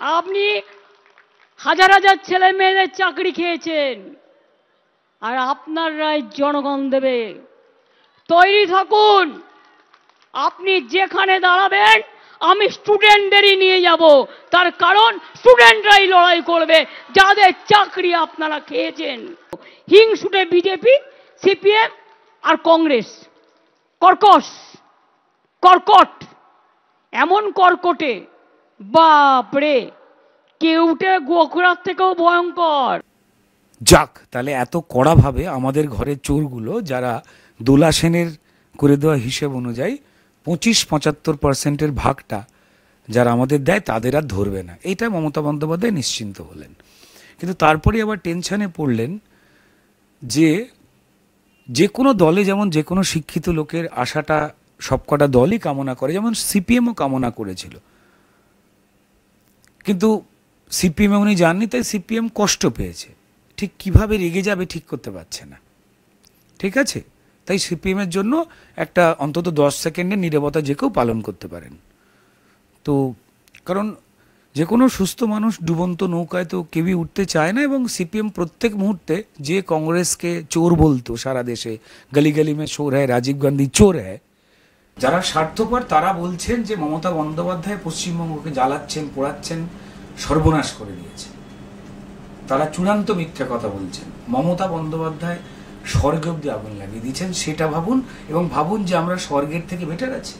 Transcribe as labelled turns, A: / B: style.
A: আপনি হাজার হাজার ছেলে মেয়েদের চাকরি খেয়েছেন, আর আপনার রায় জনগণ দেবে। তৈরি থাকুন। আপনি যেখানে দাঁড়াবেন আমি স্টুডেন্টদেরই নিয়ে যাব, তার কারণ স্টুডেন্টরাই লড়াই করবে যাদের চাকরি আপনারা খেয়েছেন। হিংসুটে বিজেপি, সিপিএম আর কংগ্রেস কর্কশ, কর্কট, এমন কর্কটে বাপরে, কেউটে গোখরার থেকেও ভয়ঙ্কর।
B: যাক, তাহলে এত কড়াভাবে আমাদের ঘরের চোরগুলো, যারা দোলা সেনের করে দেওয়া হিসেব অনুযায়ী 25-75% ভাগটা যারা আমাদের দেয় তাদের আর ধরবে না, এটা মমতা বন্দ্যোপাধ্যায় নিশ্চিন্ত হলেন। কিন্তু তারপরে আবার টেনশনে পড়লেন যে যে কোনো দলে যেমন যে কোনো শিক্ষিত লোকের আশাটা সবকটা দলই কামনা করে, যেমন সিপিএমও কামনা করেছিল, কিন্তু সিপিএমে উনি যাননি, তাই সিপিএম কষ্ট পেয়েছে। ঠিক কিভাবে রেগে যাবে ঠিক করতে পারছে না, ঠিক আছে? তাই সিপিএমের জন্য একটা অন্তত 10 সেকেন্ডের নীরবতা যে কেউ পালন করতে পারেন। তো কারণ যে কোনো সুস্থ মানুষ ডুবন্ত নৌকায় তো কেউই উঠতে চায় না, এবং সিপিএম প্রত্যেক মুহূর্তে যে কংগ্রেসকে চোর বলতো সারা দেশে, গলি গলি মে চোর হ্যায়, রাজীব গান্ধী চোর হ্যায়, যারা স্বার্থপর তারা বলছেন যে মমতা বন্দ্যোপাধ্যায় পশ্চিমবঙ্গকে জ্বালাচ্ছেন, পোড়াচ্ছেন, সর্বনাশ করে দিয়েছে। তারা চূড়ান্ত মিথ্যা কথা বলছেন। মমতা বন্দ্যোপাধ্যায় স্বর্গে অব্দি আগুন লাগিয়ে দিয়েছেন, সেটা ভাবুন, এবং ভাবুন যে আমরা স্বর্গের থেকে বেটার আছি।